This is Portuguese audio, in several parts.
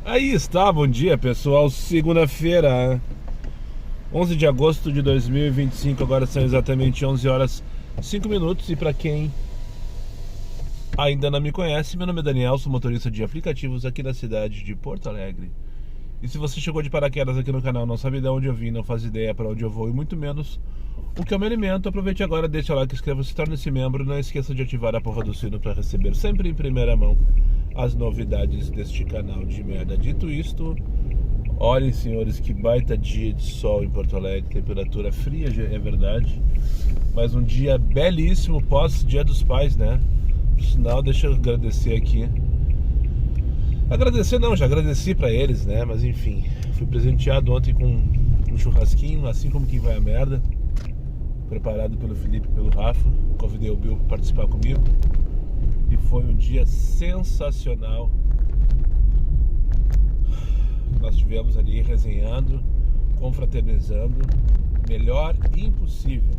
Aí está, bom dia pessoal, segunda-feira, 11 de agosto de 2025, agora são exatamente 11 horas 5 minutos e para quem ainda não me conhece, meu nome é Daniel, sou motorista de aplicativos aqui da cidade de Porto Alegre. E se você chegou de paraquedas aqui no canal, não sabe de onde eu vim, não faz ideia para onde eu vou e muito menos o que eu me alimento, aproveite agora, deixa o like, inscreva-se, torne-se membro, não esqueça de ativar a porra do sino para receber sempre em primeira mão as novidades deste canal de merda. Dito isto, olhem senhores, que baita dia de sol em Porto Alegre, temperatura fria, é verdade, mas um dia belíssimo pós Dia dos Pais, né? Por sinal, deixa eu agradecer aqui. Agradecer não, já agradeci pra eles, né? Mas enfim, fui presenteado ontem com um churrasquinho, assim como quem vai a merda, preparado pelo Felipe e pelo Rafa. Convidei o Bill para participar comigo e foi um dia sensacional. Nós estivemos ali resenhando, confraternizando, melhor impossível.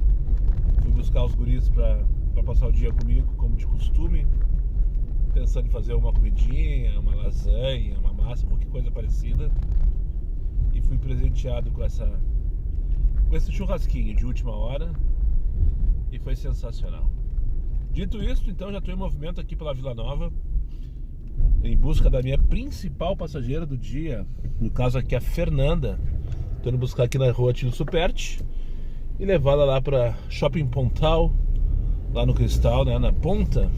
Fui buscar os guris para passar o dia comigo, como de costume, pensando em fazer uma comidinha, uma lasanha, uma massa, qualquer coisa parecida. E fui presenteado com esse churrasquinho de última hora e foi sensacional. Dito isso, então já estou em movimento aqui pela Vila Nova em busca da minha principal passageira do dia, no caso aqui a Fernanda. Estou indo buscar aqui na rua Tilo Superti e levá-la lá para Shopping Pontal, lá no Cristal, né, na ponta,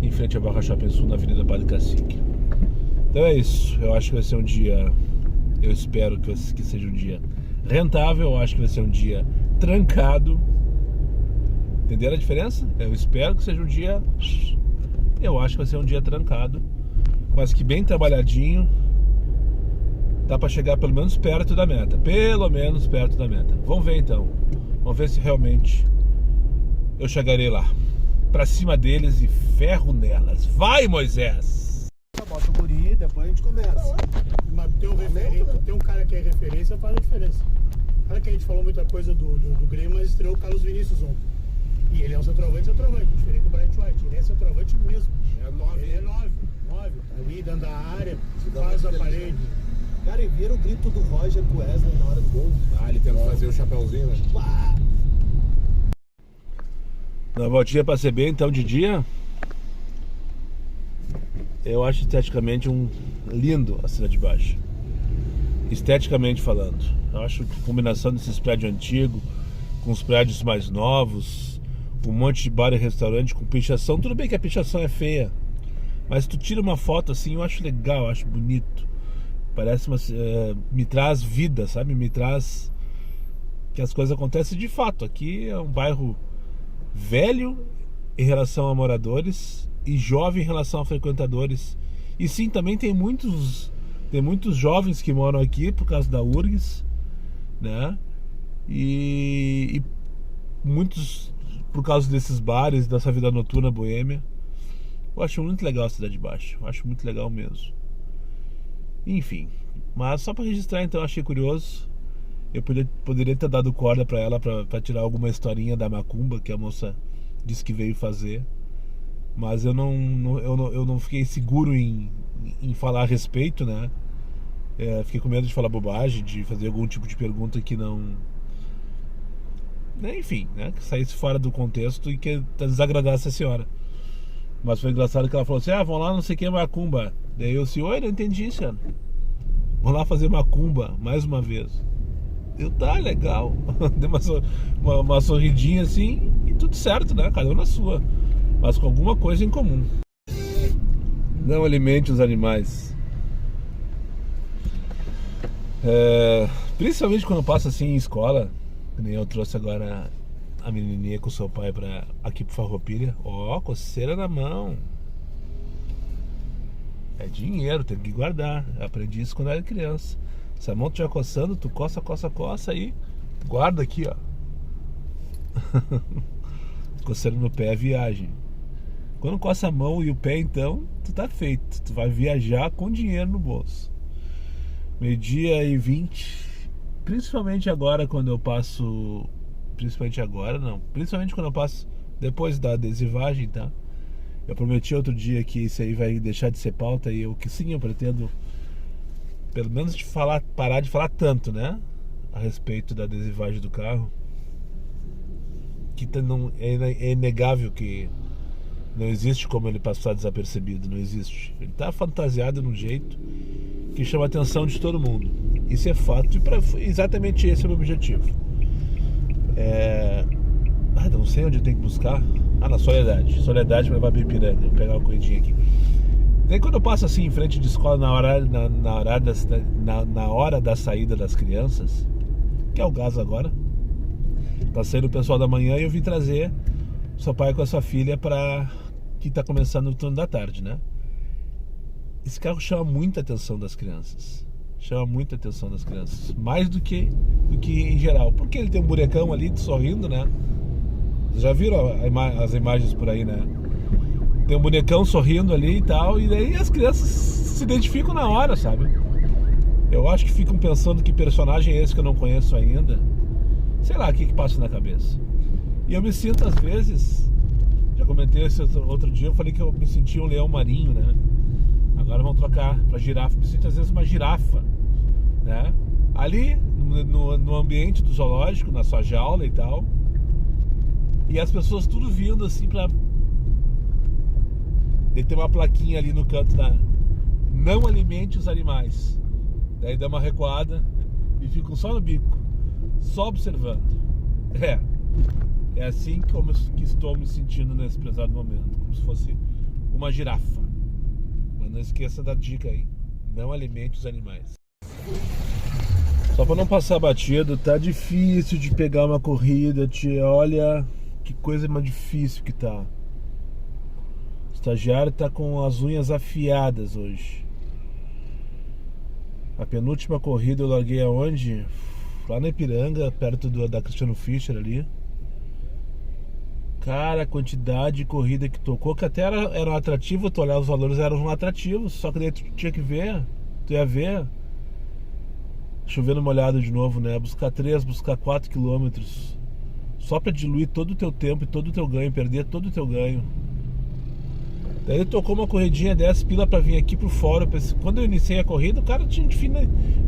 em frente à Barra Shopping Sul, na Avenida Padre Cacique. Então é isso, eu acho que vai ser um dia, eu espero que seja um dia rentável, eu acho que vai ser um dia trancado. Entenderam a diferença? Eu espero que seja um dia, eu acho que vai ser um dia trancado, mas que bem trabalhadinho, dá para chegar pelo menos perto da meta, Vamos ver então, vamos ver se realmente eu chegarei lá, pra cima deles e ferro nelas. Vai, Moisés! Bota o guri, depois a gente conversa. Mas tem um cara que é referência, faz a diferença. Olha que a gente falou muita coisa do Grêmio, mas estreou o Carlos Vinícius ontem. E ele é um centroavante, diferente do Brian White. Ele é centroavante mesmo. É 9. Ele é 9, tá ali dentro da área, faz a parede. Cara, e viram o grito do Roger com o Wesley na hora do gol? Ah, ele tenta fazer o chapéuzinho, né? Uá! Na voltinha pra CB, então, de dia, eu acho esteticamente lindo a Cidade Baixa. Esteticamente falando, eu acho que a combinação desses prédios antigos com os prédios mais novos, um monte de bar e restaurante com pichação. Tudo bem que a pichação é feia, mas tu tira uma foto assim, eu acho legal, eu acho bonito. Parece me traz vida, sabe? Me traz que as coisas acontecem de fato. Aqui é um bairro velho em relação a moradores e jovem em relação a frequentadores. E sim, também tem muitos jovens que moram aqui por causa da URGS, né? E muitos por causa desses bares, dessa vida noturna boêmia. Eu acho muito legal a Cidade Baixa, eu acho muito legal mesmo. Enfim, mas só para registrar, então, achei curioso. Eu poderia ter dado corda para ela para tirar alguma historinha da macumba que a moça disse que veio fazer, mas eu não fiquei seguro em falar a respeito, né? Fiquei com medo de falar bobagem, de fazer algum tipo de pergunta que não, né, enfim, né, que saísse fora do contexto e que desagradasse a senhora. Mas foi engraçado que ela falou assim: vão lá não sei o que, macumba. Daí eu disse: oi, não entendi, senhora. Vão lá fazer macumba mais uma vez. Eu, tá, legal. Dei uma sorridinha assim e tudo certo, né? Cada um na sua, mas com alguma coisa em comum. Não alimente os animais. Principalmente quando passa assim em escola, que nem eu trouxe agora a menininha com seu pai aqui pro Farroupilha. Coceira na mão. É dinheiro, tem que guardar. Eu aprendi isso quando eu era criança. Se a mão estiver coçando, tu coça aí, guarda aqui, ó. Coceira no pé é viagem. Quando coça a mão e o pé, então, tu tá feito. Tu vai viajar com dinheiro no bolso. 12h20. Principalmente agora quando eu passo. Principalmente quando eu passo depois da adesivagem, tá? Eu prometi outro dia que isso aí vai deixar de ser pauta e eu pretendo pelo menos parar de falar tanto, né? A respeito da adesivagem do carro. Que é inegável que não existe como ele passar desapercebido, não existe. Ele está fantasiado de um jeito que chama a atenção de todo mundo. Isso é fato e exatamente esse é o meu objetivo. Não sei onde eu tenho que buscar. Na Soledade. Soledade vai levar para Ipiranga. Vou pegar uma corridinha aqui. Daí quando eu passo assim em frente de escola na hora da saída das crianças, que é o gás agora, tá saindo o pessoal da manhã e eu vim trazer seu pai com a sua filha que tá começando no turno da tarde, né? Esse carro chama muita atenção das crianças. Chama muita atenção das crianças. Mais do que em geral. Porque ele tem um bonecão ali sorrindo, né? Vocês já viram as imagens por aí, né? Tem um bonecão sorrindo ali e tal. E daí as crianças se identificam na hora, sabe? Eu acho que ficam pensando que personagem é esse que eu não conheço ainda. Sei lá, o que passa na cabeça. E eu me sinto às vezes... Já comentei esse outro dia, eu falei que eu me sentia um leão marinho, né? Agora vamos trocar pra girafa. Me sinto às vezes uma girafa, né? Ali no ambiente do zoológico, na sua jaula e tal. E as pessoas tudo vindo assim pra... E tem uma plaquinha ali no canto da... Não alimente os animais. Daí dá uma recuada e ficam só no bico, só observando. É assim que estou me sentindo nesse prezado momento. Como se fosse uma girafa. Mas não esqueça da dica aí: não alimente os animais. Só para não passar batido, tá difícil de pegar uma corrida, tia. Olha que coisa mais difícil que tá. O estagiário tá com as unhas afiadas hoje. A penúltima corrida eu larguei aonde? Lá na Ipiranga, perto da Cristiano Fischer ali. Cara, a quantidade de corrida que tocou, que até era atrativo, tu olhar os valores eram atrativos, só que daí tu tinha que ver, tu ia ver. Chovendo molhado de novo, né? Buscar 3, buscar 4 quilômetros. Só pra diluir todo o teu tempo e todo o teu ganho, perder todo o teu ganho. Daí ele tocou uma corridinha 10 pila pra vir aqui pro fórum. Quando eu iniciei a corrida, o cara tinha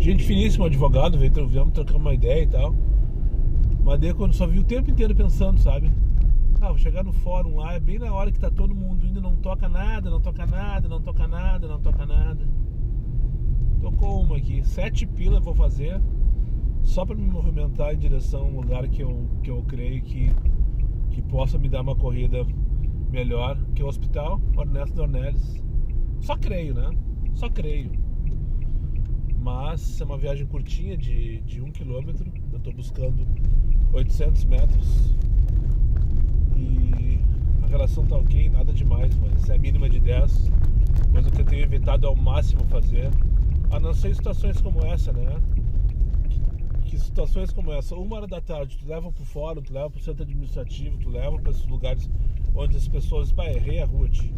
gente finíssima, viemos trocar uma ideia e tal. Mas daí quando só vi o tempo inteiro pensando, sabe? Vou chegar no fórum lá, é bem na hora que tá todo mundo indo, não toca nada, não toca nada, não toca nada, não toca nada. Tocou uma aqui, 7 pila vou fazer, só pra me movimentar em direção a um lugar que eu creio que possa me dar uma corrida melhor, que é o Hospital Ernesto Dornelles. Só creio, né? Só creio. Mas é uma viagem curtinha de 1 quilômetro. Eu tô buscando 800 metros. E a relação tá ok, nada demais, mas é a mínima de 10. Coisa que eu tenho evitado ao máximo fazer. A não ser situações como essa, né? Que situações como essa, 1h da tarde, tu leva pro fórum, tu leva pro centro administrativo, tu leva pra esses lugares onde as pessoas, errei a rua, tio.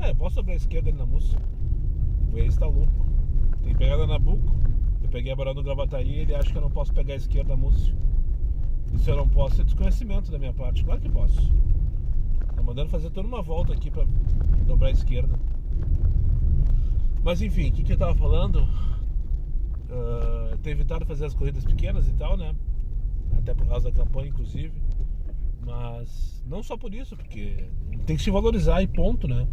Eu posso dobrar a esquerda ali na Múcia. O ex tá louco. Tem que pegar na Nabuco. Eu peguei a Barão do Gravataí e ele acha que eu não posso pegar a esquerda na Múcia. Isso eu não posso, é desconhecimento da minha parte. Claro que posso. Tá mandando fazer toda uma volta aqui pra dobrar a esquerda. Mas enfim, o que eu tava falando? Ter evitado fazer as corridas pequenas e tal, né? Até por causa da campanha, inclusive. Mas não só por isso, porque tem que se valorizar e ponto, né?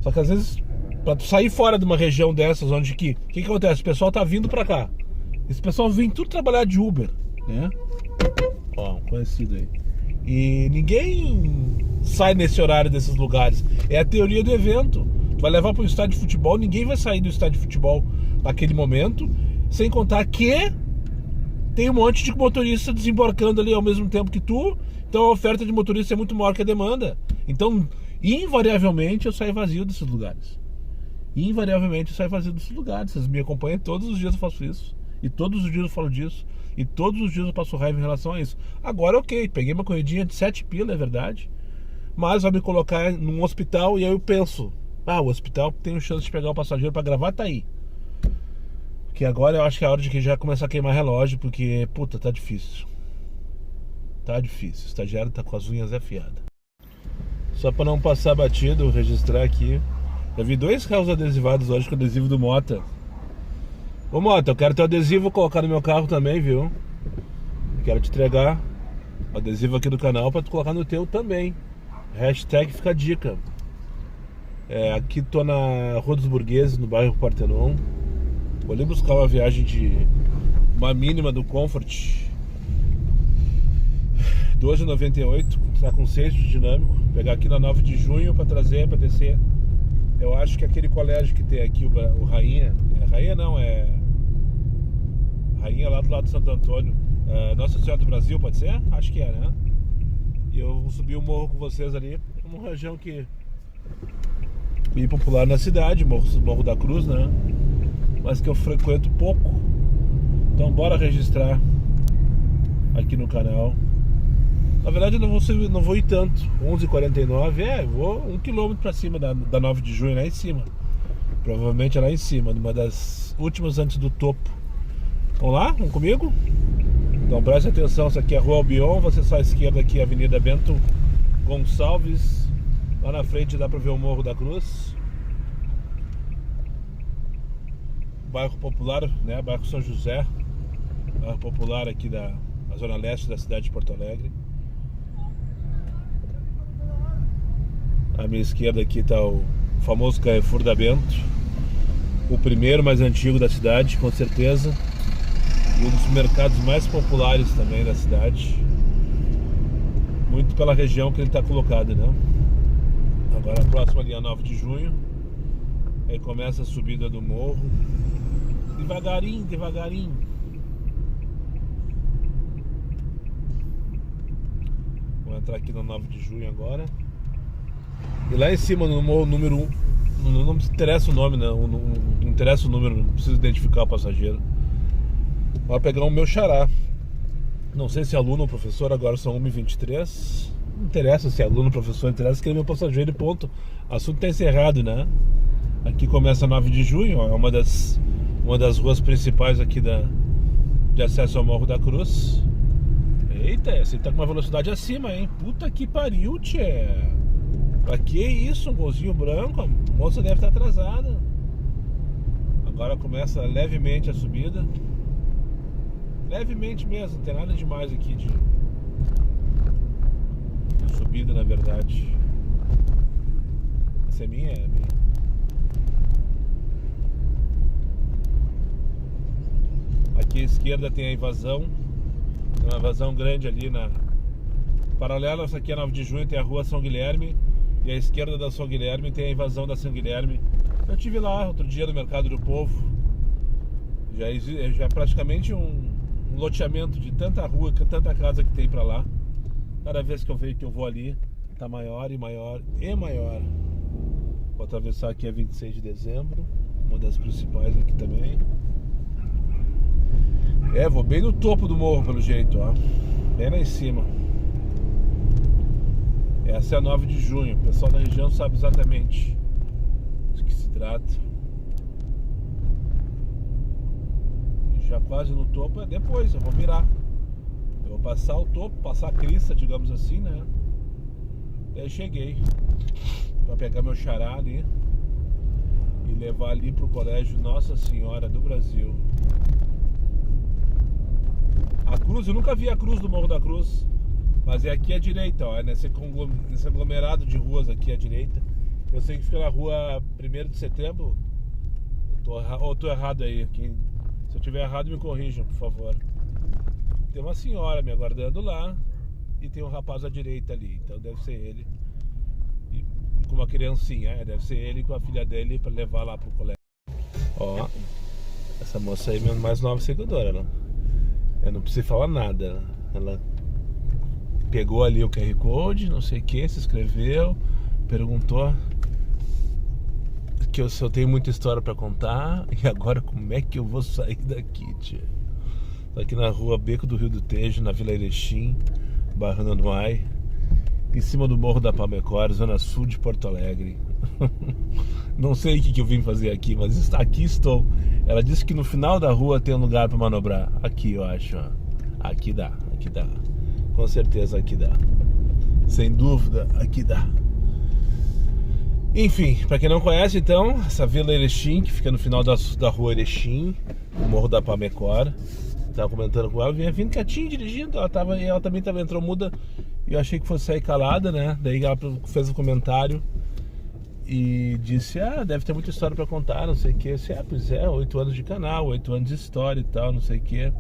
Só que às vezes, pra tu sair fora de uma região dessas, onde o que acontece? O pessoal tá vindo pra cá. Esse pessoal vem tudo trabalhar de Uber, né? Ó, um conhecido aí. E ninguém sai nesse horário desses lugares. É a teoria do evento. Tu vai levar para um estádio de futebol, ninguém vai sair do estádio de futebol naquele momento, sem contar que tem um monte de motorista desembarcando ali ao mesmo tempo que tu. Então a oferta de motorista é muito maior que a demanda. Então, invariavelmente, eu saio vazio desses lugares. Invariavelmente eu saio vazio desses lugares. Vocês me acompanham, todos os dias eu faço isso. E todos os dias eu falo disso. E todos os dias eu passo raiva em relação a isso. Agora, ok, peguei uma corridinha de 7 pila, é verdade. Mas vai me colocar num hospital e aí eu penso: o hospital tem chance de pegar o passageiro pra gravar, tá aí. Porque agora eu acho que é a hora de que já começar a queimar relógio. Porque, puta, tá difícil. Tá difícil, o estagiário tá com as unhas afiadas. Só pra não passar batido, registrar aqui. Já vi 2 carros adesivados hoje com adesivo do Mota. Ô Mota, eu quero teu adesivo colocar no meu carro também, viu? Quero te entregar o adesivo aqui do canal pra tu colocar no teu também. Hashtag fica a dica. Aqui tô na Rua dos Burgueses, no bairro Partenon. Vou ali buscar uma viagem de uma mínima do Comfort 12,98, tá com 6 de dinâmico. Pegar aqui na 9 de junho pra trazer, pra descer. Eu acho que aquele colégio que tem aqui, o Rainha. Rainha não, é Rainha lá do lado de Santo Antônio. Nossa Senhora do Brasil, pode ser? Acho que é, né? E eu vou subir o morro com vocês ali. Uma região que bem popular na cidade, Morro da Cruz, né? Mas que eu frequento pouco. Então bora registrar aqui no canal. Na verdade eu não vou ir tanto. 11h49, vou 1 km pra cima da 9 de junho, lá em cima. Provavelmente é lá em cima, numa das últimas antes do topo. Vamos lá? Vamos comigo? Então preste atenção, essa aqui é a Rua Albion, você só à esquerda aqui, Avenida Bento Gonçalves. Lá na frente dá pra ver o Morro da Cruz. Bairro popular, né? Bairro São José. Bairro popular aqui da zona leste da cidade de Porto Alegre. À minha esquerda aqui está o famoso Carrefour da Bento. O primeiro mais antigo da cidade, com certeza. E um dos mercados mais populares também da cidade. Muito pela região que ele está colocado, né? Agora a próxima ali é a 9 de junho. Aí começa a subida do morro. Devagarinho, devagarinho. Vou entrar aqui na 9 de junho agora. E lá em cima no morro número 1, não me interessa o nome, não interessa o número, não preciso identificar o passageiro. Vou pegar o meu xará. Não sei se é aluno ou professor, agora são 1h23. Não interessa se é aluno ou professor, interessa que ele é meu passageiro e ponto. O assunto está encerrado, né? Aqui começa a 9 de junho, ó, é uma das ruas principais aqui de acesso ao Morro da Cruz. Eita, esse tá com uma velocidade acima, hein? Puta que pariu, tchê. Pra que isso? Um golzinho branco? A moça deve estar atrasada. Agora começa levemente a subida. Levemente mesmo, não tem nada demais aqui de subida, na verdade. Essa é minha? É minha. Aqui à esquerda tem a invasão. Tem uma invasão grande ali na paralela. Essa aqui é a 9 de junho, tem a rua São Guilherme. E à esquerda da São Guilherme tem a invasão da São Guilherme. Eu estive lá outro dia no Mercado do Povo. Já é praticamente um loteamento de tanta rua, tanta casa que tem pra lá. Cada vez que eu vou ali, tá maior e maior e maior. Vou atravessar aqui a 26 de dezembro, uma das principais aqui também. Vou bem no topo do morro pelo jeito, ó. Bem lá em cima. Essa é a 9 de junho. O pessoal da região sabe exatamente do que se trata. Já quase no topo, depois eu vou virar. Eu vou passar o topo, passar a crista, digamos assim, né? Daí cheguei pra pegar meu xará ali e levar ali pro colégio Nossa Senhora do Brasil. A cruz, eu nunca vi a cruz do Morro da Cruz. Mas é aqui à direita, ó, nesse aglomerado de ruas aqui à direita. Eu sei que fica na rua 1º de setembro. Eu tô errado aí. Se eu tiver errado, me corrijam, por favor. Tem uma senhora me aguardando lá e tem um rapaz à direita ali. Então deve ser ele. E com uma criancinha, deve ser ele com a filha dele para levar lá pro colégio. Ó, essa moça aí é minha mais nova seguidora, né? Eu não preciso falar nada. Ela pegou ali o QR Code, não sei o que, se inscreveu, perguntou que se eu tenho muita história pra contar e agora como é que eu vou sair daqui, tia? Tô aqui na rua Beco do Rio do Tejo, na Vila Erechim, bairro Nanduai, em cima do Morro da Palmecor, zona sul de Porto Alegre. Não sei o que eu vim fazer aqui, mas aqui estou. Ela disse que no final da rua tem um lugar pra manobrar. Aqui eu acho, ó. Aqui dá. Com certeza aqui dá. Sem dúvida, aqui dá. Enfim, pra quem não conhece, então, essa Vila Erechim, que fica no final da rua Erechim, no Morro da Pamecora. Tava comentando com ela, vinha vindo quietinha dirigindo, ela também entrou muda, e eu achei que fosse sair calada, né? Daí ela fez um comentário e disse, deve ter muita história pra contar, não sei o que. Eu disse, pois é, 8 anos de canal, 8 anos de história e tal, não sei o que.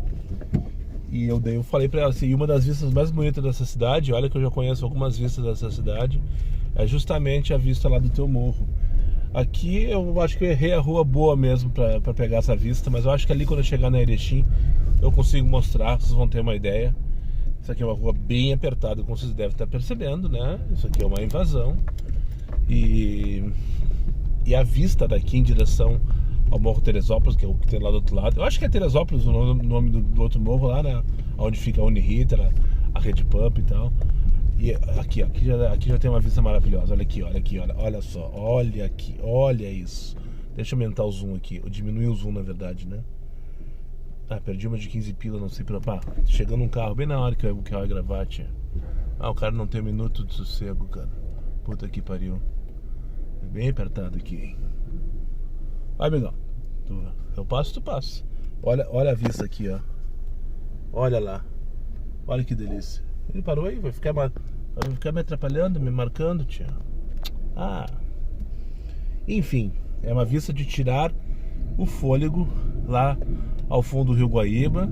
E daí eu falei pra ela assim, uma das vistas mais bonitas dessa cidade, olha que eu já conheço algumas vistas dessa cidade, é justamente a vista lá do teu morro. Aqui eu acho que eu errei a rua boa mesmo pra pegar essa vista, mas eu acho que ali quando eu chegar na Erechim eu consigo mostrar, vocês vão ter uma ideia. Isso aqui é uma rua bem apertada, como vocês devem estar percebendo, né? Isso aqui é uma invasão. E a vista daqui em direção ao Morro Teresópolis, que é o que tem lá do outro lado. Eu acho que é Teresópolis o nome do outro morro lá, né? Onde fica a Uniriter, a Rede Pump e tal. E aqui já tem uma vista maravilhosa. Olha só, olha aqui, olha isso. Deixa eu aumentar o zoom aqui, eu diminui o zoom na verdade, né? Perdi uma de 15 pila, não sei pra... chegando um carro bem na hora que eu ia gravar, tia. O cara não tem um minuto de sossego, cara. Puta que pariu. É bem apertado aqui, hein? Vai, amigão. Eu passo, tu passa. Olha a vista aqui, ó. Olha lá. Olha que delícia. Ele parou aí, vai ficar me atrapalhando, me marcando, tia. Enfim, é uma vista de tirar o fôlego lá ao fundo do Rio Guaíba,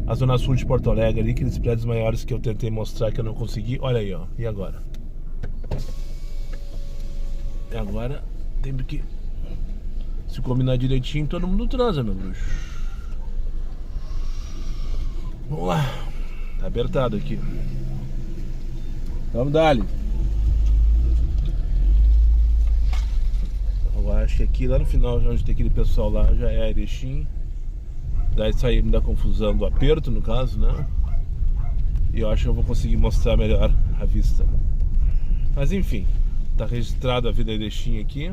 a zona sul de Porto Alegre ali, aqueles prédios maiores que eu tentei mostrar que eu não consegui. Olha aí, ó. E agora? E agora temos que se combinar direitinho, todo mundo transa, meu bruxo. Vamos lá. Tá apertado aqui. Vamos dar-lhe. Eu acho que aqui lá no final, onde tem aquele pessoal lá, já é Erechim. Daí saímos da confusão do aperto, no caso, né? E eu acho que eu vou conseguir mostrar melhor a vista. Mas enfim, tá registrado a Vila Erechim aqui.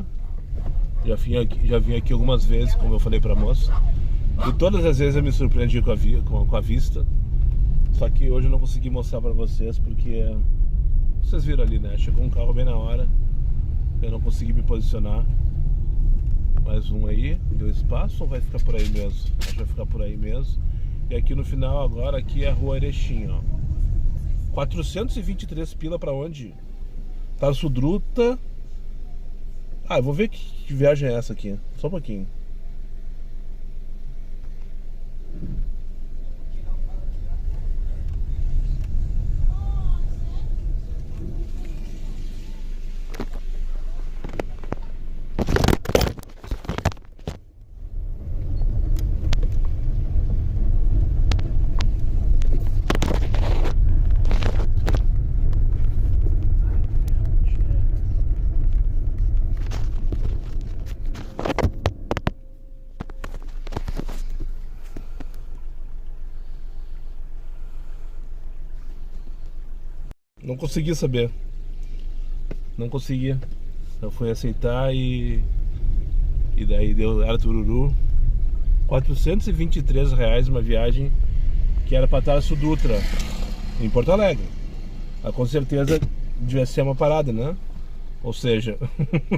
Já vim aqui algumas vezes, como eu falei pra moça. E todas as vezes eu me surpreendi com a vista. Só que hoje eu não consegui mostrar pra vocês porque... Vocês viram ali, né? Chegou um carro bem na hora. Eu não consegui me posicionar. Mais um aí, deu espaço ou vai ficar por aí mesmo? Acho que vai ficar por aí mesmo. E aqui no final agora, aqui é a rua Erechim, ó. 423 pila pra onde? Tarso Druta. Eu vou ver que viagem é essa aqui. Só um pouquinho. Não consegui saber. Não consegui. Eu fui aceitar e daí era tururu. R$423 uma viagem que era para Tarso Dutra, em Porto Alegre. Com certeza devia ser uma parada, né? Ou seja,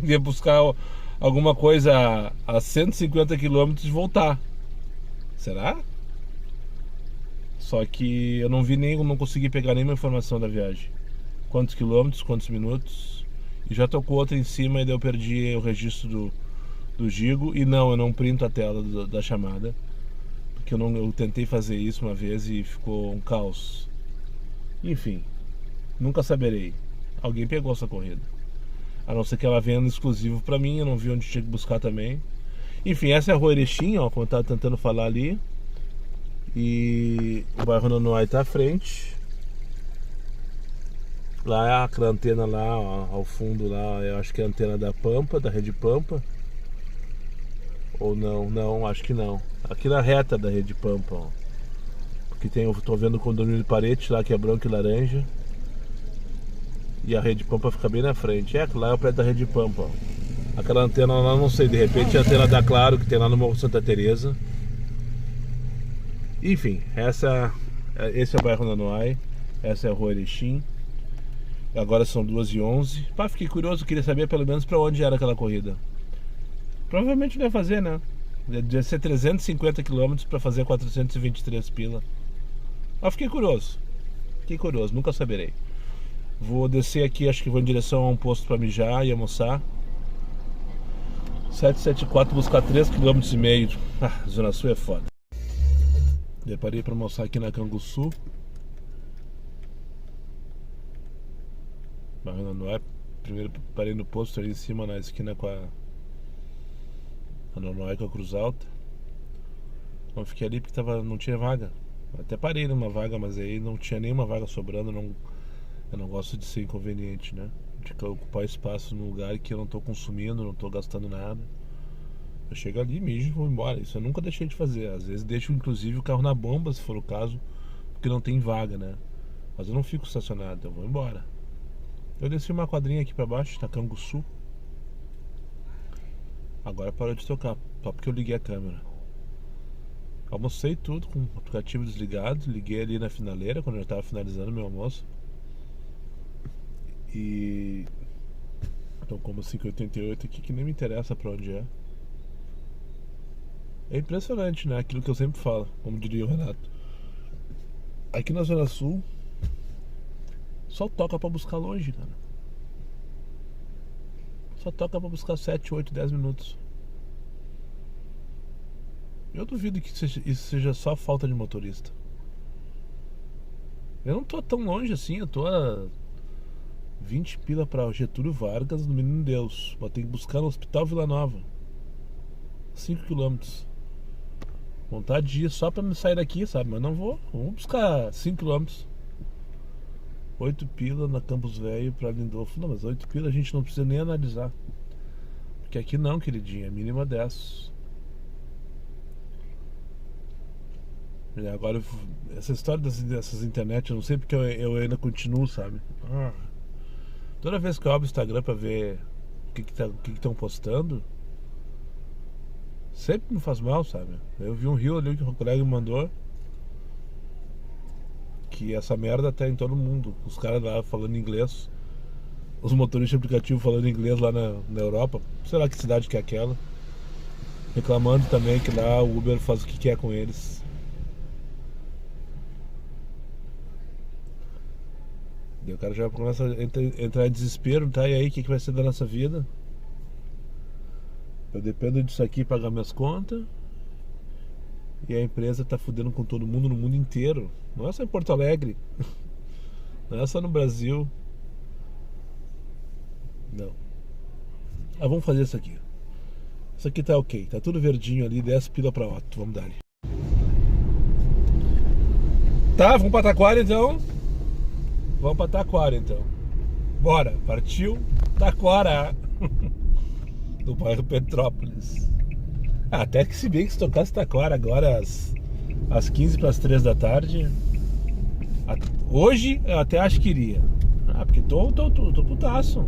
ia buscar alguma coisa a 150 km e voltar. Será? Só que eu não consegui pegar nenhuma informação da viagem. Quantos quilômetros, quantos minutos. E já tocou outra em cima e daí eu perdi o registro do Gigo. E não, eu não printo a tela da chamada. Porque eu tentei fazer isso uma vez e ficou um caos. Enfim, nunca saberei. Alguém pegou essa corrida. A não ser que ela venha no exclusivo pra mim, eu não vi onde tinha que buscar também. Enfim, essa é a rua Erechim, ó, como eu tava tentando falar ali. E o bairro Nonoai tá à frente. Lá é aquela antena lá, ó, ao fundo lá, eu acho que é a antena da Pampa, da Rede Pampa. Ou não, acho que não. Aqui na reta da Rede Pampa, ó. Porque tô vendo o condomínio de Parete lá, que é branco e laranja. E a Rede Pampa fica bem na frente. Lá é o prédio da Rede Pampa, ó. Aquela antena lá, não sei, de repente é a antena da Claro, que tem lá no Morro Santa Teresa. Enfim, esse é o bairro Nonoai. Essa é a rua Erechim. Agora são 2h11. Pá, fiquei curioso, queria saber pelo menos pra onde era aquela corrida. Provavelmente não ia fazer, né? Devia ser 350 km pra fazer 423 pila. Mas fiquei curioso, nunca saberei. Vou descer aqui, acho que vou em direção a um posto pra mijar e almoçar. 774, buscar 3,5 km. Ah, Zona Sul é foda. Deparei pra almoçar aqui na Canguçu. Não é. Primeiro parei no posto ali em cima, na esquina com a Nonoai, com a Cruz Alta. Então fiquei ali porque não tinha vaga. Até parei numa vaga, mas aí não tinha nenhuma vaga sobrando. Eu não gosto de ser inconveniente, né? De ocupar espaço num lugar que eu não tô consumindo, não tô gastando nada. Eu chego ali, mijo e vou embora. Isso eu nunca deixei de fazer. Às vezes deixo inclusive o carro na bomba, se for o caso, porque não tem vaga, né? Mas eu não fico estacionado, eu vou embora. Eu desci uma quadrinha aqui pra baixo, na Canguçu. Agora parou de tocar, só porque eu liguei a câmera. Almocei tudo com o aplicativo desligado. Liguei ali na finaleira quando eu tava finalizando meu almoço. E então como 5,88 aqui, que nem me interessa pra onde é. É impressionante, né? Aquilo que eu sempre falo, como diria o Renato. Aqui na Zona Sul só toca pra buscar longe, cara. Só toca pra buscar 7, 8, 10 minutos. Eu duvido que isso seja só falta de motorista. Eu não tô tão longe assim, eu tô a 20 pila pra Getúlio Vargas, no Menino Deus. Vou ter que buscar no Hospital Vila Nova. 5 km. Vontade de ir só pra me sair daqui, sabe? Mas não vou. Vamos buscar 5 km. 8 pila na Campos Velho pra Lindolfo. Não, mas 8 pila a gente não precisa nem analisar. Porque aqui não, queridinha. É mínima 10. E agora, essa história dessas internet, eu não sei porque eu ainda continuo, sabe? Toda vez que eu abro o Instagram pra ver o que estão postando, sempre me faz mal, sabe? Eu vi um reel ali que o colega me mandou, que essa merda tá em todo mundo. Os caras lá falando inglês, os motoristas de aplicativo falando inglês lá na Europa, sei lá que cidade que é aquela, reclamando também que lá o Uber faz o que quer com eles. Daí o cara já começa a entrar em desespero, tá? E aí, o que vai ser da nossa vida? Eu dependo disso aqui pagar minhas contas. E a empresa tá fudendo com todo mundo no mundo inteiro. Não é só em Porto Alegre. Não é só no Brasil. Não. Vamos fazer isso aqui. Isso aqui tá ok. Tá tudo verdinho ali. 10 pila pra Otto. Vamos dar ali. Tá, vamos pra Taquara então. Vamos pra Taquara então. Bora. Partiu Taquara. Do bairro Petrópolis. Até que se bem que se tocasse Taquara agora às 15 para as 3 da tarde. Hoje eu até acho que iria. Porque tô putaço.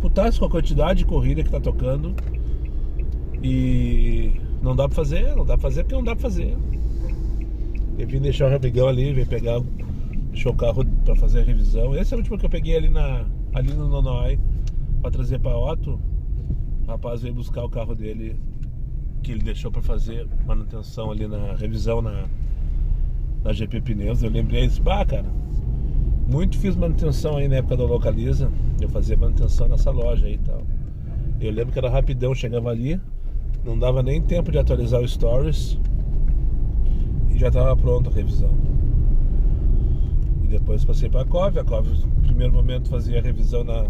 Putaço com a quantidade de corrida que tá tocando. E não dá pra fazer porque não dá pra fazer. Eu vim deixar o amigão ali, vim pegar, deixou o carro pra fazer a revisão. Esse é o último que eu peguei ali no Nonoai pra trazer pra Otto. O rapaz veio buscar o carro dele, que ele deixou pra fazer manutenção ali na revisão na GP Pneus. Eu lembrei isso, cara, muito fiz manutenção aí na época da Localiza. Eu fazia manutenção nessa loja aí e tal. Eu lembro que era rapidão, chegava ali, não dava nem tempo de atualizar o Stories e já tava pronta a revisão. E depois passei pra Cove. A Cove no primeiro momento fazia a revisão na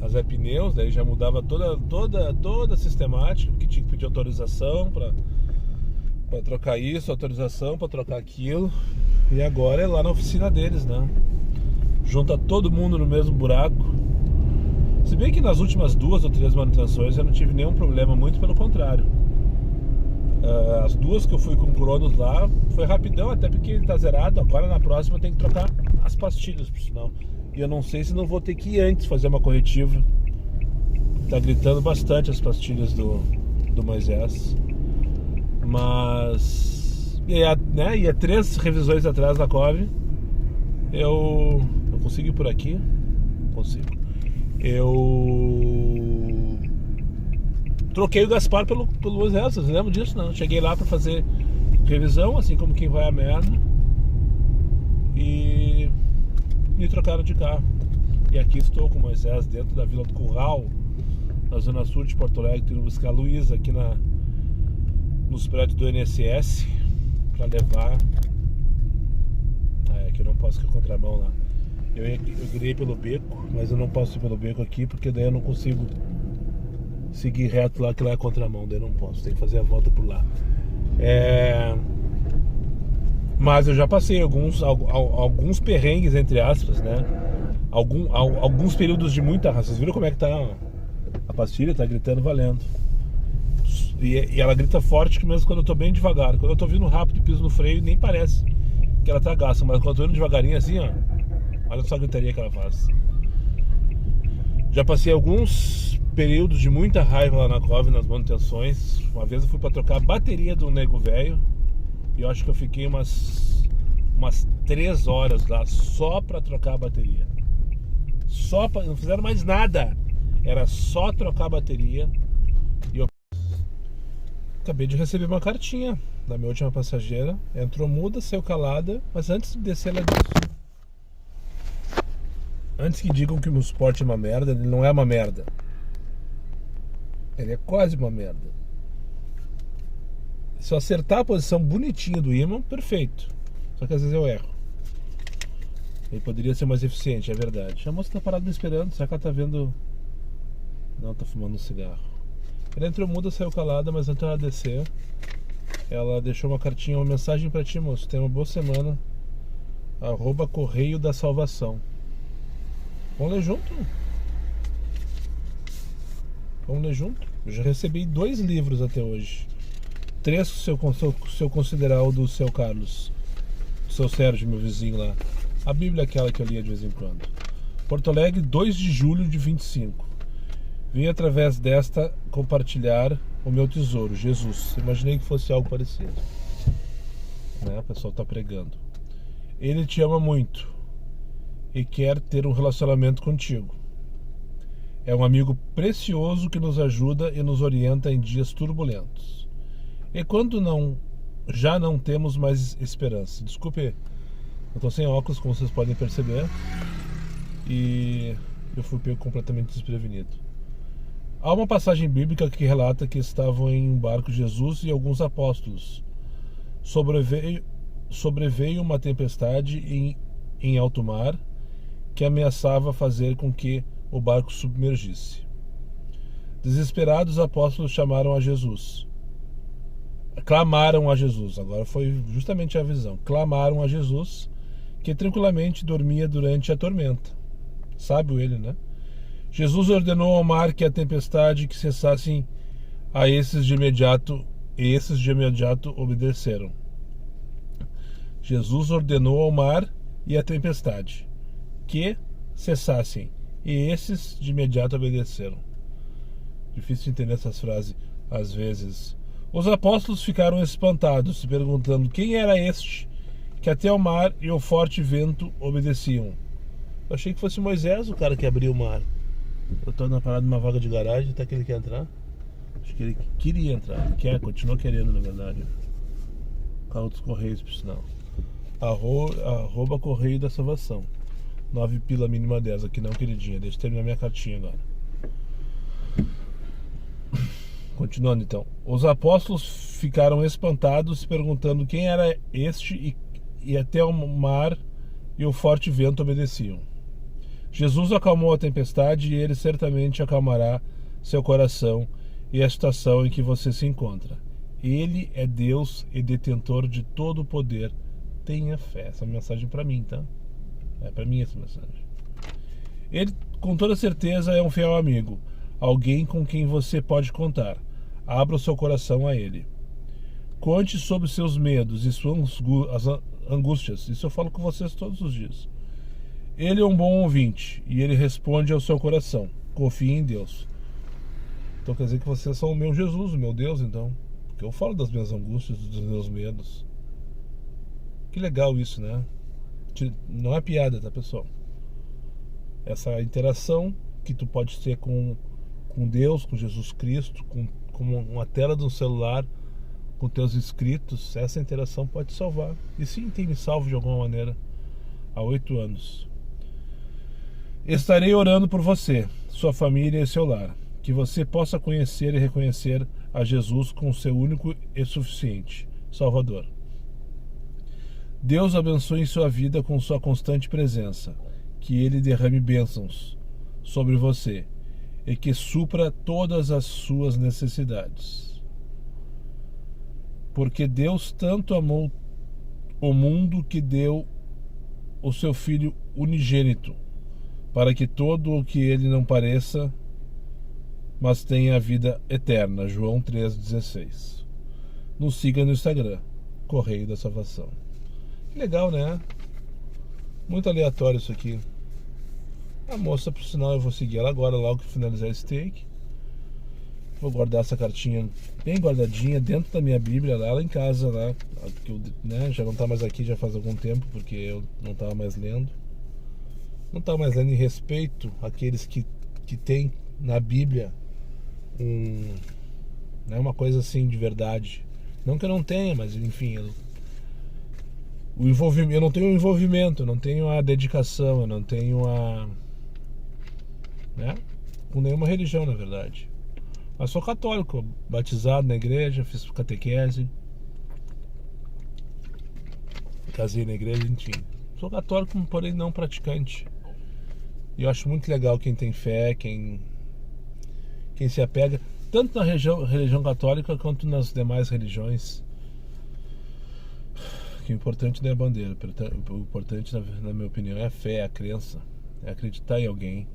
Zé Pneus, daí já mudava toda a sistemática, que tinha que pedir autorização pra trocar isso, autorização pra trocar aquilo. E agora é lá na oficina deles, né? Junta todo mundo no mesmo buraco. Se bem que nas últimas 2 ou 3 manutenções eu não tive nenhum problema, muito pelo contrário. As 2 que eu fui com o Cronos lá foi rapidão, até porque ele tá zerado. Agora na próxima eu tenho que trocar as pastilhas, por sinal. E eu não sei se não vou ter que ir antes fazer uma corretiva. Tá gritando bastante as pastilhas do Moisés. Mas... E é 3 revisões atrás da Cove. Eu consigo ir por aqui? Consigo. Eu troquei o Gaspar pelo Moisés, vocês lembram disso? Não? Cheguei lá pra fazer revisão, assim como quem vai a merda, e me trocaram de carro. E aqui estou com o Moisés dentro da Vila do Curral, na zona sul de Porto Alegre, indo buscar a Luísa aqui nos prédios do INSS para levar. Aqui eu não posso ir com a contramão lá. Eu virei pelo beco, mas eu não posso ir pelo beco aqui porque daí eu não consigo seguir reto lá, que lá é contramão, daí eu não posso, tem que fazer a volta por lá. Mas eu já passei alguns perrengues, entre aspas, né? Alguns períodos de muita raça. Vocês viram como é que tá a pastilha? Tá gritando valendo. E ela grita forte que mesmo quando eu tô bem devagar. Quando eu tô vindo rápido e piso no freio, nem parece que ela tá gasta. Mas quando eu tô indo devagarinho assim, ó, olha só a gritaria que ela faz. Já passei alguns períodos de muita raiva lá na Cove, nas manutenções. Uma vez eu fui pra trocar a bateria do nego velho, e eu acho que eu fiquei umas 3 horas lá só pra trocar a bateria. Não fizeram mais nada. Era só trocar a bateria. E eu acabei de receber uma cartinha da minha última passageira. Entrou muda, saiu calada. Mas antes de descer, ela disse: antes que digam que o meu Sport é uma merda, ele não é uma merda. Ele é quase uma merda. Se eu acertar a posição bonitinha do ímã, perfeito. Só que às vezes eu erro. Ele poderia ser mais eficiente, é verdade. A moça tá parada me esperando. Será que ela tá vendo? Não, tá fumando um cigarro. Ela entrou muda, saiu calada, mas antes dela descer, ela deixou uma cartinha, uma mensagem pra ti, moço. Tenha uma boa semana. @Correio da Salvação. Vamos ler junto? Vamos ler junto? Eu já recebi 2 livros até hoje. 3 se eu considerar o do seu Carlos, do seu Sérgio, meu vizinho lá. A Bíblia é aquela que eu lia de vez em quando. Porto Alegre, 2 de julho de 25. Vim através desta compartilhar o meu tesouro, Jesus. Imaginei que fosse algo parecido, né? O pessoal está pregando. Ele te ama muito e quer ter um relacionamento contigo. É um amigo precioso que nos ajuda e nos orienta em dias turbulentos. E quando já não temos mais esperança. Desculpe, eu estou sem óculos, como vocês podem perceber, e eu fui pego completamente desprevenido. Há uma passagem bíblica que relata que estavam em um barco Jesus e alguns apóstolos. Sobreveio uma tempestade em alto mar que ameaçava fazer com que o barco submergisse. Desesperados, os apóstolos clamaram a Jesus. Agora foi justamente a visão. Clamaram a Jesus, que tranquilamente dormia durante a tormenta. Sábio ele, né? Jesus ordenou ao mar que a tempestade que cessassem a esses de imediato, e esses de imediato obedeceram. Jesus ordenou ao mar e à tempestade que cessassem, e esses de imediato obedeceram. Difícil entender essas frases às vezes. Os apóstolos ficaram espantados, se perguntando quem era este que até o mar e o forte vento obedeciam. Eu achei que fosse Moisés o cara que abriu o mar. Eu estou na parada de uma vaga de garagem, até que ele quer entrar. Acho que ele queria entrar, continua querendo, na verdade. Carro dos Correios, por sinal. @Correio da Salvação. 9 pila mínima 10, aqui não, queridinha. Deixa eu terminar minha cartinha agora. Continuando então. Os apóstolos ficaram espantados, perguntando quem era este, e até o mar e o forte vento obedeciam. Jesus acalmou a tempestade, e ele certamente acalmará seu coração e a situação em que você se encontra. Ele é Deus e detentor de todo o poder. Tenha fé. Essa mensagem é para mim, tá? É para mim essa mensagem. Ele, com toda certeza, é um fiel amigo. Alguém com quem você pode contar. Abra o seu coração a ele. Conte sobre seus medos e suas angústias. Isso eu falo com vocês todos os dias. Ele é um bom ouvinte e ele responde ao seu coração. Confie em Deus. Então quer dizer que vocês são o meu Jesus, o meu Deus, então. Porque eu falo das minhas angústias, dos meus medos. Que legal isso, né? Não é piada, tá, pessoal? Essa interação que tu pode ter com Deus, com Jesus Cristo, com uma tela de um celular, com teus inscritos, essa interação pode te salvar. E sim, tem me salvo de alguma maneira há 8 anos. Estarei orando por você, sua família e seu lar, que você possa conhecer e reconhecer a Jesus como seu único e suficiente Salvador. Deus abençoe sua vida com sua constante presença, que Ele derrame bênçãos sobre você e que supra todas as suas necessidades. Porque Deus tanto amou o mundo que deu o seu Filho unigênito, para que todo o que ele não pareça, mas tenha a vida eterna. João 3,16. Nos siga no Instagram, Correio da Salvação. Que legal, né? Muito aleatório isso aqui. A moça, por sinal, eu vou seguir ela agora, logo que finalizar esse take. Vou guardar essa cartinha bem guardadinha dentro da minha Bíblia, lá em casa, lá, que eu, né, já não está mais aqui já faz algum tempo, porque eu não estava mais lendo. Não estava mais lendo em respeito àqueles que tem na Bíblia uma coisa assim de verdade. Não que eu não tenha, mas enfim, eu não tenho o envolvimento, eu não tenho a dedicação, eu não tenho com nenhuma religião, na verdade. Mas sou católico, batizado na igreja, fiz catequese, casei na igreja, enfim. Sou católico, porém não praticante. E eu acho muito legal quem tem fé, quem se apega, tanto na religião católica quanto nas demais religiões. Que o importante não é a bandeira, o importante, na minha opinião, é a fé, é a crença, é acreditar em alguém,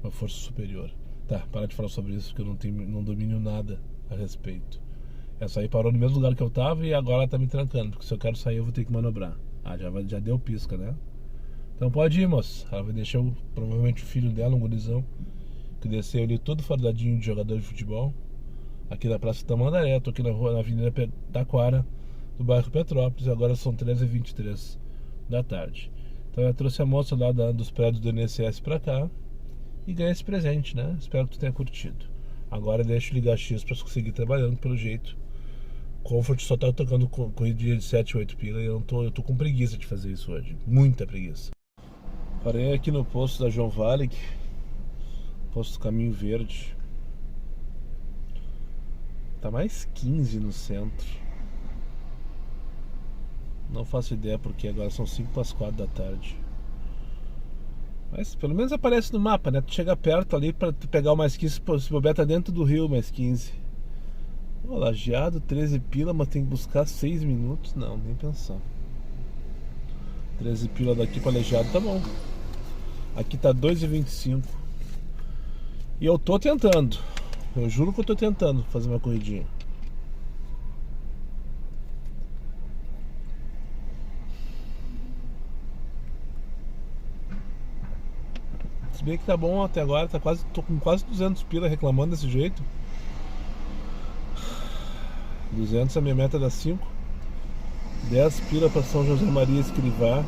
uma força superior. Tá, para de falar sobre isso, porque eu não domino nada a respeito. Essa aí parou no mesmo lugar que eu tava e agora ela tá me trancando, porque se eu quero sair eu vou ter que manobrar. Já deu pisca, né? Então pode ir, moça. Ela vai deixar provavelmente o filho dela, um gurizão, que desceu ali todo fardadinho de jogador de futebol, aqui na Praça Tamandaré. Tô aqui na Avenida Taquara, do bairro Petrópolis. Agora são 13h23 da tarde. Então eu trouxe a moça lá dos prédios do INSS pra cá e ganhei esse presente, né? Espero que tu tenha curtido. Agora deixa eu ligar X pra conseguir trabalhando, pelo jeito. Comfort só tá tocando corridinha de 7, 8 pila e eu tô com preguiça de fazer isso hoje. Muita preguiça. Parei aqui no posto da João Valig, posto Caminho Verde. Tá mais 15 no centro. Não faço ideia porque agora são 5:04 da tarde. Mas pelo menos aparece no mapa, né? Tu chega perto ali pra tu pegar o mais 15, se bobear tá dentro do rio, mais 15. Lajeado, 13 pila, mas tem que buscar 6 minutos? Não, nem pensar. 13 pila daqui pra Lajeado tá bom. Aqui tá 2,25. E eu tô tentando. Eu juro que eu tô tentando fazer uma corridinha. Se bem que tá bom até agora, tô com quase 200 pila reclamando desse jeito. 200 a minha meta dá 5. 10 pila pra São José Maria Escrivá.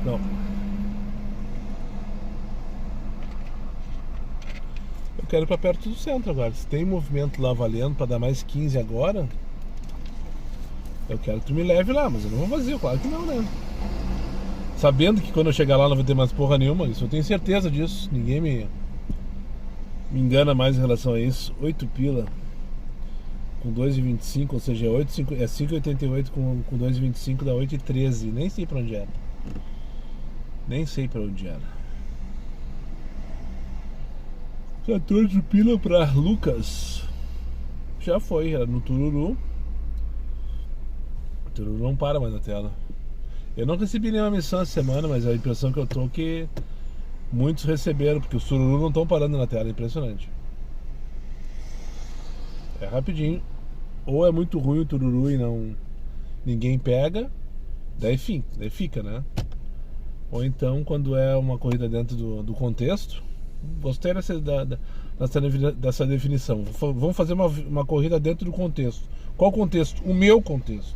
Não. Eu quero ir pra perto do centro agora. Se tem movimento lá valendo pra dar mais 15 agora, eu quero que tu me leve lá, mas eu não vou fazer, claro que não, né? Sabendo que quando eu chegar lá não vai ter mais porra nenhuma, isso eu tenho certeza disso. Ninguém me engana mais em relação a isso. 8 pila com 2,25, ou seja, 5,88 com 2,25 dá 8,13. Nem sei pra onde era. Nem sei pra onde era. 14 pila pra Lucas. Já foi, era no Tururu. O Tururu não para mais na tela. Eu não recebi nenhuma missão essa semana, mas a impressão que eu tô é que muitos receberam, porque os Tururu não estão parando na tela, é impressionante. É rapidinho. Ou é muito ruim o Tururu e ninguém pega, daí fica, né? Ou então quando é uma corrida dentro do contexto. Gostei dessa definição. Vamos fazer uma corrida dentro do contexto. Qual contexto? O meu contexto.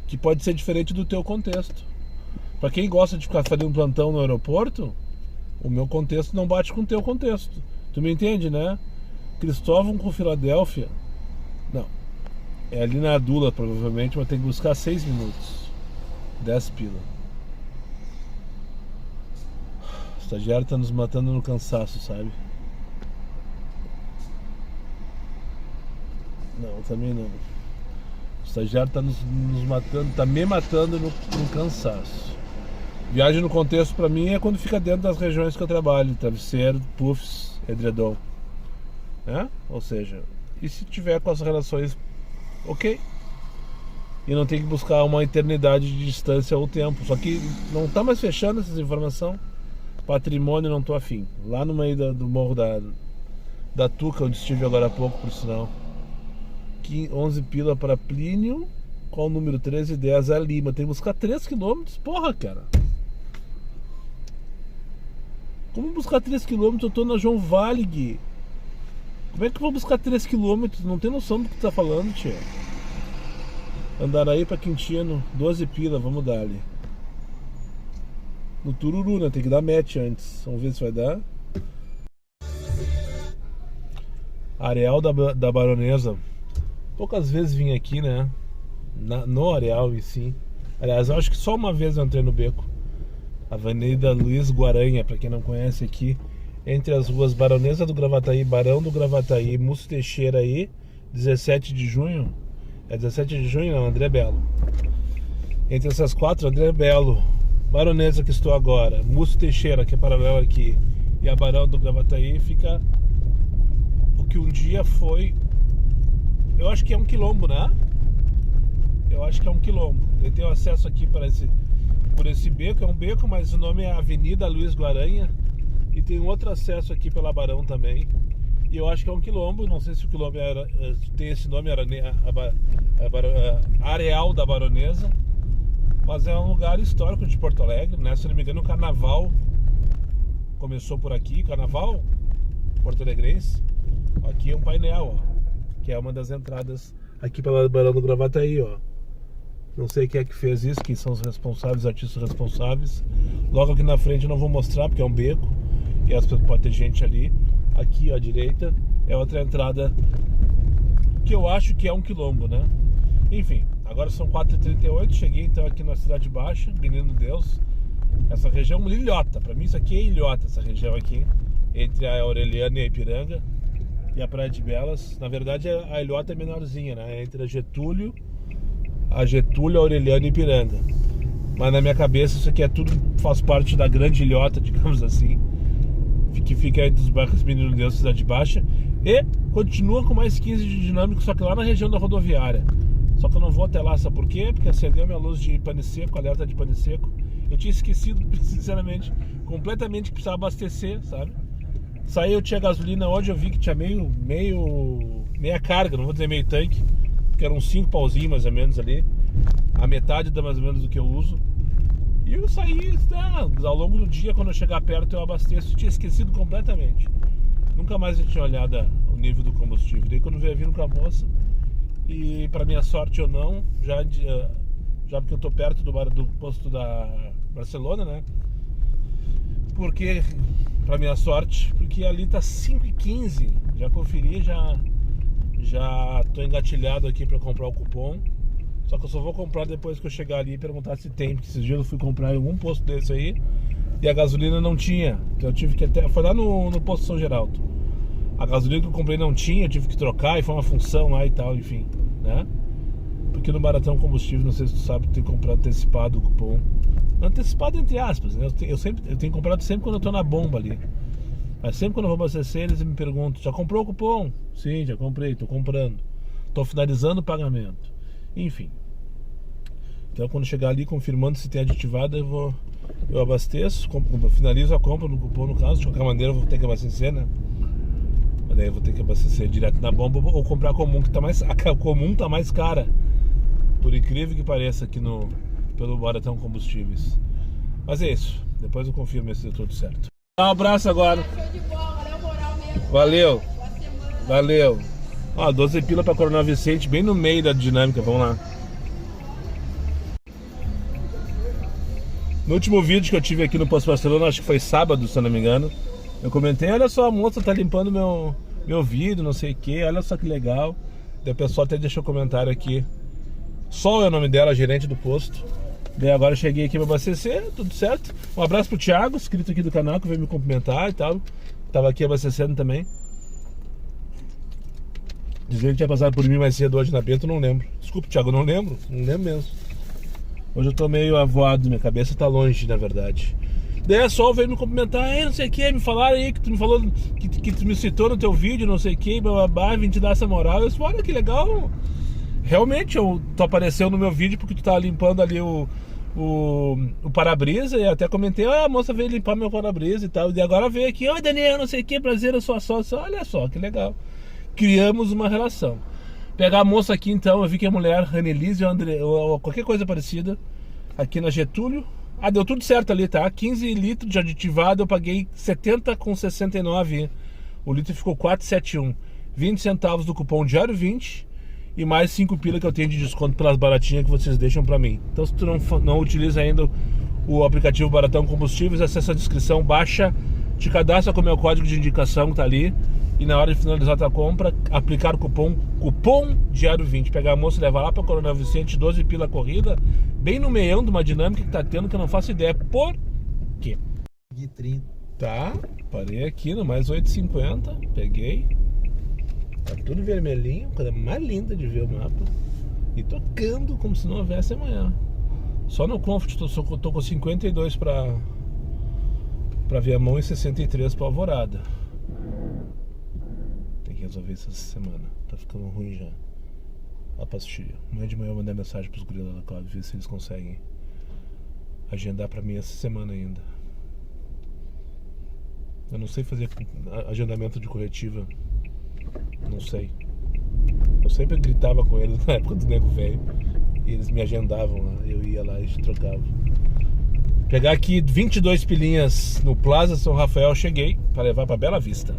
que pode ser diferente do teu contexto. Para quem gosta de ficar fazendo plantão no aeroporto, o meu contexto não bate com o teu contexto. Tu me entende, né? Cristóvão com Filadélfia. Não. É ali na Adula, provavelmente, mas tem que buscar 6 minutos. 10 pila. O estagiário tá nos matando no cansaço, sabe? Não, também não. O estagiário tá nos matando, tá me matando no cansaço. Viagem no contexto pra mim é quando fica dentro das regiões que eu trabalho, travesseiro, puffs, edredom, né? Ou seja, e se tiver com as relações, ok. E não tem que buscar uma eternidade de distância ou tempo. Só que não tá mais fechando essas informações. Patrimônio não tô afim. Lá no meio do morro da Tuca, onde estive agora há pouco, por sinal. 11 pila para Plínio. Qual o número? 1310 a Lima. Tem que buscar 3 km. Porra, cara. Como buscar 3 km? Eu tô na João Valig. Como é que eu vou buscar 3 km? Não tem noção do que tu tá falando, tia. Andaraí pra Quintino, 12 pila, vamos dar ali. No Tururu, né? Tem que dar match antes. Vamos ver se vai dar. Areal da Baronesa. Poucas vezes vim aqui, né? No Areal em si. Aliás, eu acho que só uma vez eu entrei no beco. Avenida Luiz Guaranha, pra quem não conhece aqui. Entre as ruas Baronesa do Gravataí, Barão do Gravataí, Múcio Teixeira aí, 17 de junho. É 17 de junho, não, André Belo. Entre essas 4, André Belo, Baronesa que estou agora, Múcio Teixeira, que é paralelo aqui, e a Barão do Gravataí, fica o que um dia foi. Eu acho que é um quilombo, né? Eu acho que é um quilombo. Eu tenho acesso aqui por esse beco, é um beco, mas o nome é Avenida Luiz Guaranha. E tem um outro acesso aqui pela Barão também. E eu acho que é um quilombo, não sei se o quilombo tem esse nome, Areal da Baronesa. Mas é um lugar histórico de Porto Alegre, né? Se não me engano, o carnaval começou por aqui, carnaval porto-alegrense. Aqui é um painel, ó, que é uma das entradas aqui pela Barão do Gravataí, ó. Não sei quem é que fez isso, quem são os responsáveis, artistas responsáveis. Logo aqui na frente eu não vou mostrar porque é um beco e pode ter gente ali. Aqui, ó, à direita é outra entrada que eu acho que é um quilombo, né? Enfim, agora são 4h38, cheguei então aqui na Cidade Baixa, Menino Deus. Essa região é ilhota, pra mim isso aqui é ilhota, essa região aqui, entre a Aureliana e a Ipiranga e a Praia de Belas. Na verdade a ilhota é menorzinha, né? Entre a Getúlio, a Aureliana e Ipiranga. Mas na minha cabeça isso aqui é tudo, faz parte da grande ilhota, digamos assim, que fica entre os bairros Menino Deus e Cidade Baixa. E continua com mais 15 de dinâmico, só que lá na região da rodoviária. Só que eu não vou até lá, sabe por quê? Porque acendeu minha luz de pane seco, alerta de pane seco. Eu tinha esquecido, sinceramente, completamente que precisava abastecer, sabe? Saí, eu tinha gasolina, hoje eu vi que tinha meia carga, não vou dizer meio tanque, porque eram 5 pauzinhos mais ou menos ali, a metade mais ou menos do que eu uso. E eu saí, ao longo do dia, quando eu chegar perto eu abasteço. Eu tinha esquecido completamente. Nunca mais eu tinha olhado o nível do combustível. Daí quando veio vindo com a moça, e para minha sorte ou não, já porque eu tô perto do posto da Barcelona, né? Porque, para minha sorte, porque ali tá 5h15. Já conferi, já tô engatilhado aqui para comprar o cupom. Só que eu só vou comprar depois que eu chegar ali e perguntar se tem. Porque esses dias eu fui comprar em algum posto desse aí e a gasolina não tinha. Então eu tive que foi lá no posto São Geraldo. A gasolina que eu comprei não tinha, eu tive que trocar e foi uma função lá e tal, enfim, né? Porque no Baratão Combustível, não sei se tu sabe, tem que comprar antecipado o cupom. Antecipado entre aspas, né? Eu tenho comprado sempre quando eu tô na bomba ali. Mas sempre quando eu vou abastecer, eles me perguntam: já comprou o cupom? Sim, já comprei, tô comprando. Tô finalizando o pagamento. Enfim. Então quando chegar ali confirmando se tem aditivado, eu abasteço, finalizo a compra no cupom, no caso. De qualquer maneira eu vou ter que abastecer, né? Mas daí eu vou ter que abastecer direto na bomba ou comprar a comum, que tá mais. A comum tá mais cara, por incrível que pareça, aqui pelo Baratão Combustíveis. Mas é isso, depois eu confirmo se deu tudo certo. Dá um abraço agora. Valeu. Valeu. Ó, 12 pila pra Coronel Vicente, bem no meio da dinâmica, vamos lá. No último vídeo que eu tive aqui no Posto Barcelona, acho que foi sábado, se eu não me engano, eu comentei, olha só, a moça tá limpando meu vidro, não sei o que, olha só que legal. Daí o pessoal até deixou comentário aqui. Sol é o nome dela, gerente do posto. Daí agora eu cheguei aqui pra abastecer, tudo certo. Um abraço pro Thiago, inscrito aqui do canal, que veio me cumprimentar e tal. Tava aqui abastecendo também. Dizendo que tinha passado por mim mais cedo hoje na Bento, não lembro. Desculpa, Thiago, não lembro mesmo. Hoje eu tô meio avoado, minha cabeça tá longe, na verdade. Daí a Sol veio me cumprimentar, não sei o que, me falaram aí que tu me falou, que tu me citou no teu vídeo, não sei o que, bababá, vim te dar essa moral. Eu disse, olha que legal. Realmente, tu apareceu no meu vídeo porque tu tava limpando ali o para-brisa, e até comentei, a moça veio limpar meu para-brisa e tal. E agora veio aqui, oi Daniel, não sei o que, prazer, eu sou a Sol. Olha só, que legal. Criamos uma relação. Pegar a moça aqui então, eu vi que a mulher, Ranelise ou qualquer coisa parecida, aqui na Getúlio. Ah, deu tudo certo ali, tá? 15 litros de aditivado, eu paguei 70,69. O litro ficou 4,71. 20 centavos do cupom Diário 20 e mais 5 pila que eu tenho de desconto pelas baratinhas que vocês deixam pra mim. Então se tu não utiliza ainda o aplicativo Baratão Combustíveis, acessa a descrição, baixa, te cadastra com o meu código de indicação que tá ali. E na hora de finalizar a tua compra, aplicar o cupom Diário 20. Pegar a moça e levar lá pra Coronel Vicente, 12 pila corrida, bem no meião de uma dinâmica que tá tendo, que eu não faço ideia por quê. Tá, parei aqui no mais 8,50, peguei. Tá tudo vermelhinho, coisa mais linda de ver o mapa. E tocando como se não houvesse amanhã. Só no Comfort tô com 52 pra Viamão e 63 pra Alvorada. Resolver isso essa semana, tá ficando ruim já a pastilha. Amanhã de manhã eu mandei mensagem pros guris lá da Cláudia, ver se eles conseguem agendar pra mim essa semana ainda. Eu não sei fazer agendamento de corretiva, não sei. Eu sempre gritava com eles na época do Nego Velho e eles me agendavam lá, eu ia lá e trocava. Pegar aqui 22 pilinhas no Plaza São Rafael, cheguei pra levar pra Bela Vista.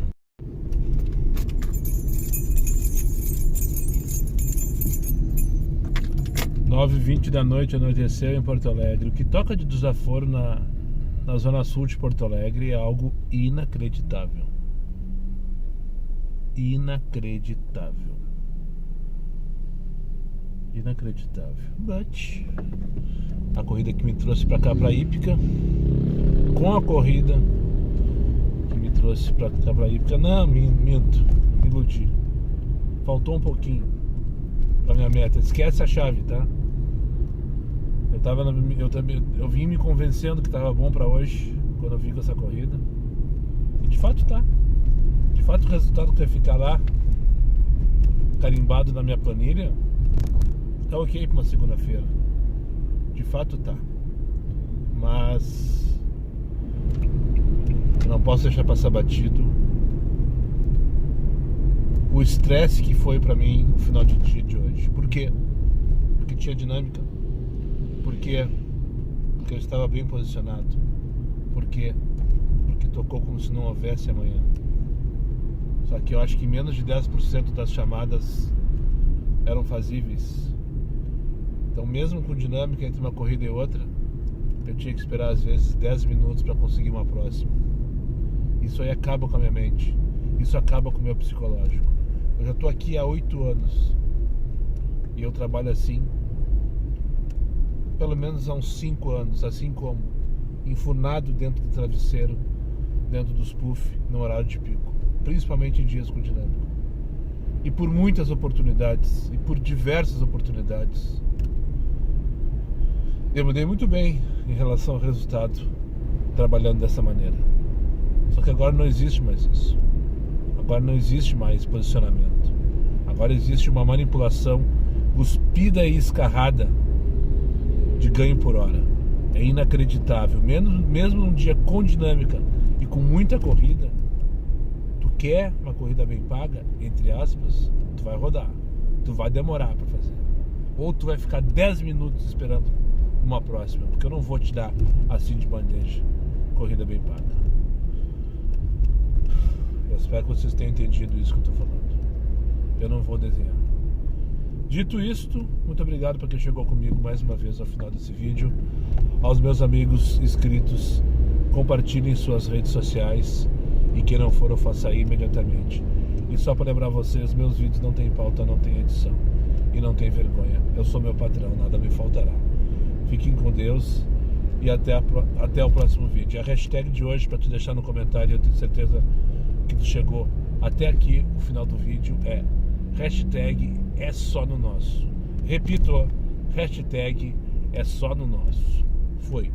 9h20 da noite, anoiteceu em Porto Alegre. O que toca de desaforo na zona sul de Porto Alegre é algo inacreditável. Inacreditável. But a corrida que me trouxe pra cá, pra Ípica, com a corrida que me trouxe pra cá, pra Ípica, não, minto, me iludi. Faltou um pouquinho pra minha meta. Esquece a chave, tá? Eu vim me convencendo que tava bom pra hoje quando eu vim com essa corrida. E de fato tá. De fato o resultado que vai ficar lá carimbado na minha planilha tá ok pra uma segunda-feira. De fato tá. Mas eu não posso deixar passar batido o estresse que foi pra mim no final de dia de hoje. Por quê? Porque tinha dinâmica. Por quê? Porque eu estava bem posicionado. Por quê? Porque tocou como se não houvesse amanhã. Só que eu acho que menos de 10% das chamadas eram fazíveis. Então mesmo com dinâmica entre uma corrida e outra, eu tinha que esperar às vezes 10 minutos para conseguir uma próxima. Isso aí acaba com a minha mente. Isso acaba com o meu psicológico. Eu já estou aqui há 8 anos e eu trabalho assim pelo menos há uns 5 anos, assim como enfurnado dentro do travesseiro, dentro dos puff, no horário de pico, principalmente em dias com dinâmica. E por muitas oportunidades, e por diversas oportunidades, eu me dei muito bem em relação ao resultado trabalhando dessa maneira. Só que agora não existe mais isso. Agora não existe mais posicionamento. Agora existe uma manipulação cuspida e escarrada de ganho por hora. É inacreditável. Mesmo num dia com dinâmica e com muita corrida, tu quer uma corrida bem paga, entre aspas, tu vai rodar. Tu vai demorar para fazer. Ou tu vai ficar 10 minutos esperando uma próxima, porque eu não vou te dar assim de bandeja corrida bem paga. Eu espero que vocês tenham entendido isso que eu tô falando. Eu não vou desenhar. Dito isto, muito obrigado por quem chegou comigo mais uma vez ao final desse vídeo. Aos meus amigos inscritos, compartilhem em suas redes sociais. E quem não for, eu faça imediatamente. E só para lembrar vocês, meus vídeos não tem pauta, não tem edição. E não tem vergonha. Eu sou meu patrão, nada me faltará. Fiquem com Deus e até o próximo vídeo. A hashtag de hoje, para tu deixar no comentário, eu tenho certeza que tu chegou até aqui, o final do vídeo, é hashtag é só no nosso. Repito, hashtag é só no nosso. Foi.